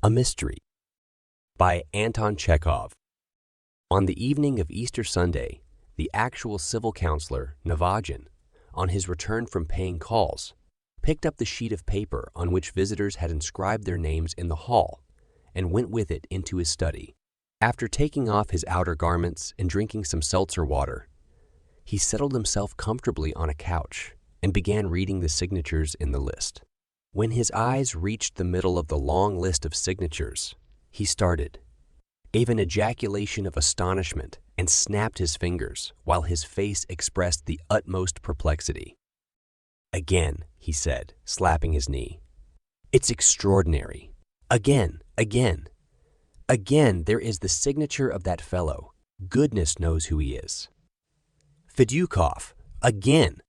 A Mystery by Anton Chekhov. On the evening of Easter Sunday, the actual civil counselor, Navagin, on his return from paying calls, picked up the sheet of paper on which visitors had inscribed their names in the hall and went with it into his study. After taking off his outer garments and drinking some seltzer water, he settled himself comfortably on a couch and began reading the signatures in the list. When his eyes reached the middle of the long list of signatures, he started, gave an ejaculation of astonishment, and snapped his fingers while his face expressed the utmost perplexity. "Again," he said, slapping his knee. "It's extraordinary. Again, again. Again, there is the signature of that fellow. Goodness knows who he is. Fedyukov, again!"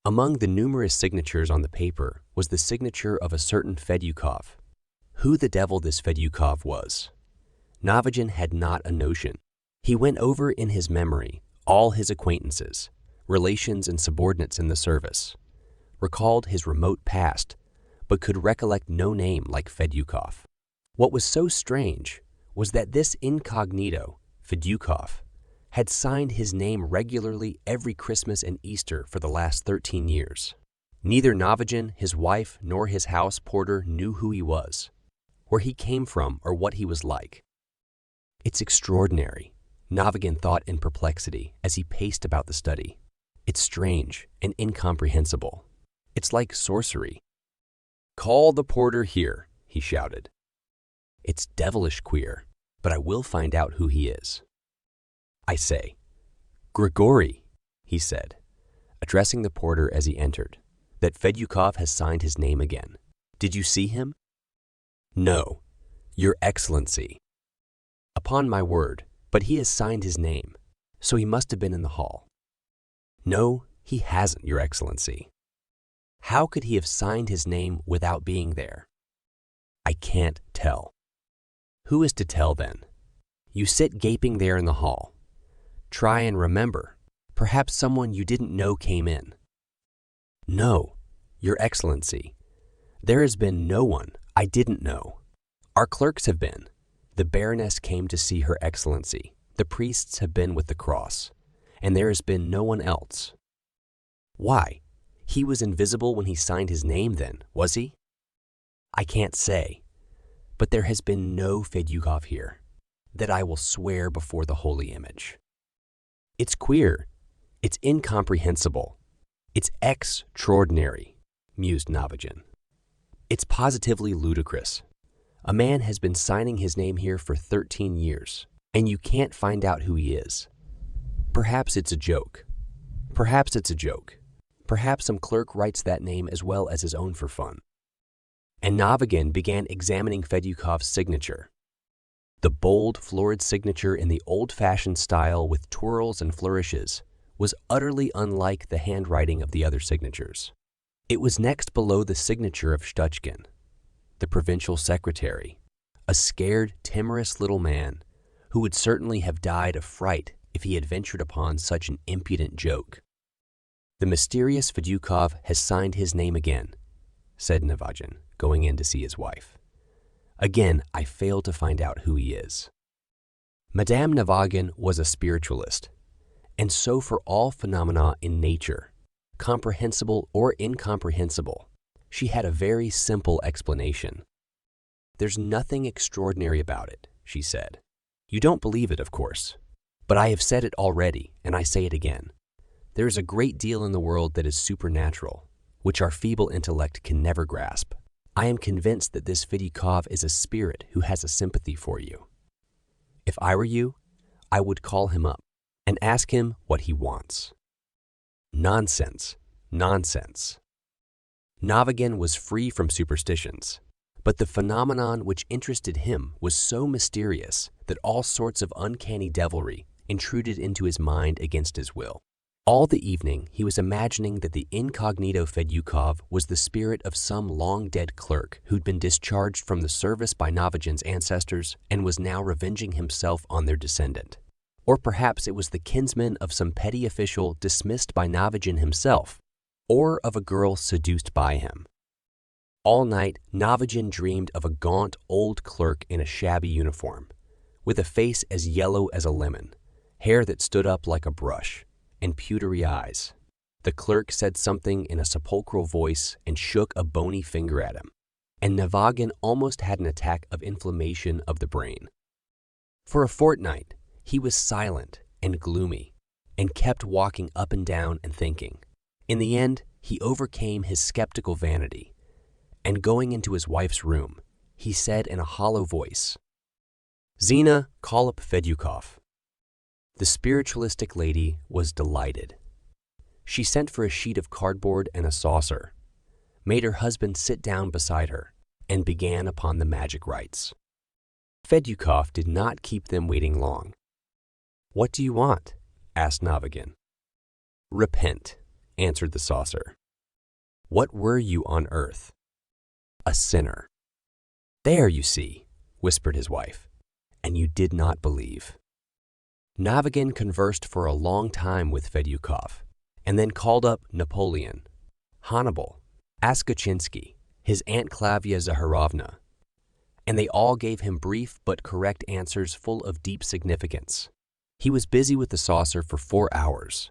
Among the numerous signatures on the paper was the signature of a certain Fedyukov. Who the devil this Fedyukov was, Navagin had not a notion. He went over in his memory all his acquaintances, relations and subordinates in the service, recalled his remote past, but could recollect no name like Fedyukov. What was so strange was that this incognito, Fedyukov, had signed his name regularly every Christmas and Easter for the last 13 years. Neither Navagin, his wife, nor his house porter knew who he was, where he came from, or what he was like. "It's extraordinary," Navagin thought in perplexity as he paced about the study. "It's strange and incomprehensible. It's like sorcery." "Call the porter here," he shouted. "It's devilish queer, but I will find out who he is. I say, Grigory," he said, addressing the porter as he entered, "that Fedyukov has signed his name again. Did you see him?" "No, Your Excellency." "Upon my word, but he has signed his name, so he must have been in the hall." "No, he hasn't, Your Excellency." "How could he have signed his name without being there?" "I can't tell." "Who is to tell then? You sit gaping there in the hall. Try and remember. Perhaps someone you didn't know came in." "No, Your Excellency. There has been no one I didn't know. Our clerks have been. The Baroness came to see Her Excellency. The priests have been with the cross. And there has been no one else." "Why? He was invisible when he signed his name then, was he?" "I can't say. But there has been no Fedyukov here. That I will swear before the holy image." "It's queer. It's incomprehensible. It's extraordinary," mused Navagin. "It's positively ludicrous. A man has been signing his name here for 13 years, and you can't find out who he is. Perhaps it's a joke. Perhaps it's a joke. Perhaps some clerk writes that name as well as his own for fun." And Navagin began examining Fedyukov's signature. The bold, florid signature in the old-fashioned style with twirls and flourishes was utterly unlike the handwriting of the other signatures. It was next below the signature of Shtuchkin, the provincial secretary, a scared, timorous little man who would certainly have died of fright if he had ventured upon such an impudent joke. "The mysterious Fedyukov has signed his name again," said Navagin, going in to see his wife. "Again, I fail to find out who he is." Madame Navagin was a spiritualist, and so for all phenomena in nature, comprehensible or incomprehensible, she had a very simple explanation. "There's nothing extraordinary about it," she said. "You don't believe it, of course, but I have said it already, and I say it again. There is a great deal in the world that is supernatural, which our feeble intellect can never grasp. I am convinced that this Fedyukov is a spirit who has a sympathy for you. If I were you, I would call him up and ask him what he wants." Nonsense, nonsense. Navagin was free from superstitions, but the phenomenon which interested him was so mysterious that all sorts of uncanny devilry intruded into his mind against his will. All the evening he was imagining that the incognito Fedyukov was the spirit of some long-dead clerk who'd been discharged from the service by Navagin's ancestors and was now revenging himself on their descendant. Or perhaps it was the kinsman of some petty official dismissed by Navagin himself, or of a girl seduced by him. All night, Navagin dreamed of a gaunt old clerk in a shabby uniform, with a face as yellow as a lemon, hair that stood up like a brush, and pewtery eyes. The clerk said something in a sepulchral voice and shook a bony finger at him, and Navagin almost had an attack of inflammation of the brain. For a fortnight, he was silent and gloomy, and kept walking up and down and thinking. In the end, he overcame his skeptical vanity, and going into his wife's room, he said in a hollow voice, "Zina, call up Fedyukov." The spiritualistic lady was delighted. She sent for a sheet of cardboard and a saucer, made her husband sit down beside her, and began upon the magic rites. Fedyukov did not keep them waiting long. "What do you want?" asked Navagin. "Repent," answered the saucer. "What were you on earth?" "A sinner." "There, you see," whispered his wife, "and you did not believe." Navagin conversed for a long time with Fedyukov, and then called up Napoleon, Hannibal, Askachinsky, his Aunt Klavia Zaharovna, and they all gave him brief but correct answers full of deep significance. He was busy with the saucer for 4 hours,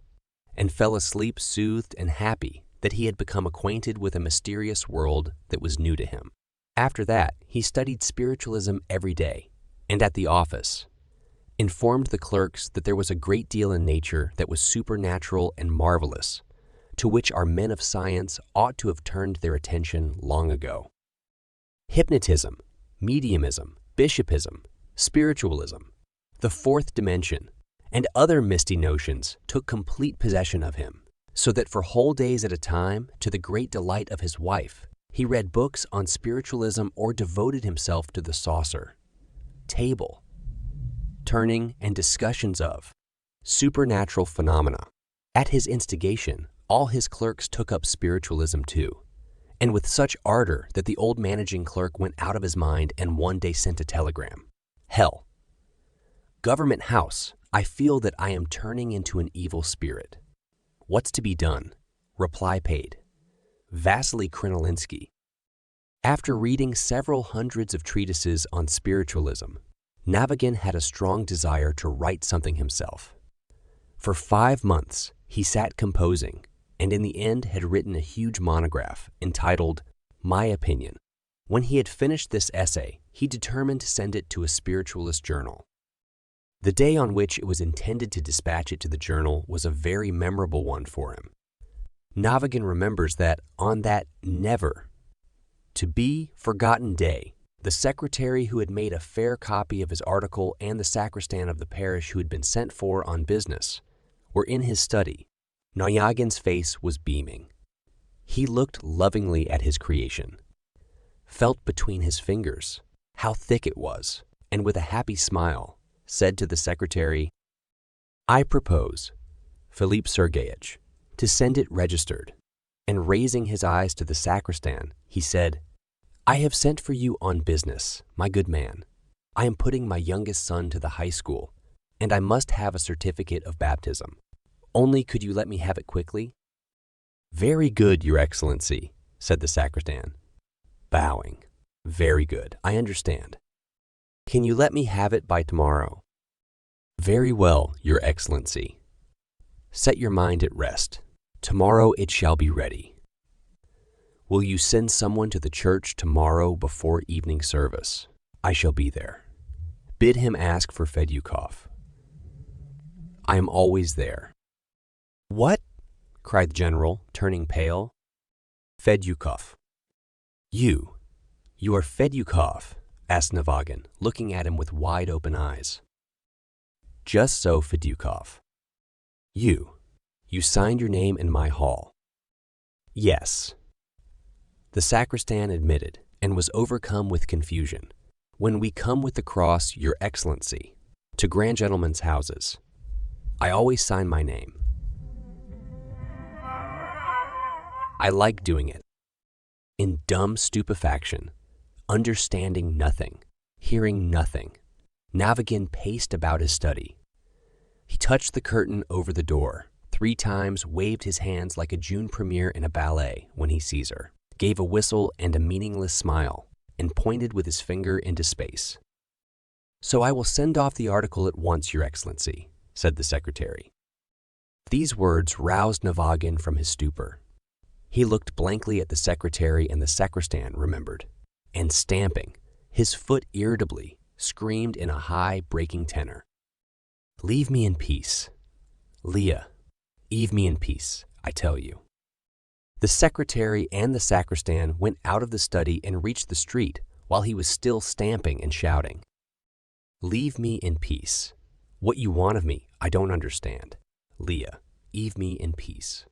and fell asleep soothed and happy that he had become acquainted with a mysterious world that was new to him. After that, he studied spiritualism every day, and at the office, informed the clerks that there was a great deal in nature that was supernatural and marvelous, to which our men of science ought to have turned their attention long ago. Hypnotism, mediumism, bishopism, spiritualism, the fourth dimension, and other misty notions took complete possession of him, so that for whole days at a time, to the great delight of his wife, he read books on spiritualism or devoted himself to the saucer, table, turning, and discussions of supernatural phenomena. At his instigation, all his clerks took up spiritualism too, and with such ardor that the old managing clerk went out of his mind and one day sent a telegram. "Hell. Government House, I feel that I am turning into an evil spirit. What's to be done?" Reply paid. Vasily Krinolinsky. After reading several hundreds of treatises on spiritualism, Navagin had a strong desire to write something himself. For 5 months, he sat composing, and in the end had written a huge monograph entitled My Opinion. When he had finished this essay, he determined to send it to a spiritualist journal. The day on which it was intended to dispatch it to the journal was a very memorable one for him. Navagin remembers that on that never to be forgotten day, the secretary who had made a fair copy of his article and the sacristan of the parish who had been sent for on business were in his study. Navagin's face was beaming. He looked lovingly at his creation, felt between his fingers how thick it was, and with a happy smile, said to the secretary, "I propose, Philippe Sergeyevich, to send it registered." And raising his eyes to the sacristan, he said, "I have sent for you on business, my good man. I am putting my youngest son to the high school, and I must have a certificate of baptism. Only could you let me have it quickly?" "Very good, Your Excellency," said the sacristan, bowing. "Very good, I understand. Can you let me have it by tomorrow?" "Very well, Your Excellency. Set your mind at rest. Tomorrow it shall be ready. Will you send someone to the church tomorrow before evening service? I shall be there. Bid him ask for Fedyukov. I am always there." "What?" cried the general, turning pale. "Fedyukov." You are Fedyukov?" asked Navagin, looking at him with wide-open eyes. "Just so, Fedyukov." You signed your name in my hall?" "Yes." The sacristan admitted, and was overcome with confusion. "When we come with the cross, Your Excellency, to grand gentlemen's houses, I always sign my name. I like doing it." In dumb stupefaction, understanding nothing, hearing nothing, Navagin paced about his study. He touched the curtain over the door, 3 times waved his hands like a June premiere in a ballet when he sees her. gave a whistle and a meaningless smile, and pointed with his finger into space. "So I will send off the article at once, Your Excellency," said the secretary. These words roused Navagin from his stupor. He looked blankly at the secretary, and the sacristan remembered, and stamping, his foot irritably, screamed in a high, breaking tenor, "Leave me in peace. Leah, leave me in peace, I tell you." The secretary and the sacristan went out of the study and reached the street while he was still stamping and shouting, "Leave me in peace. What you want of me, I don't understand. Leah, leave me in peace."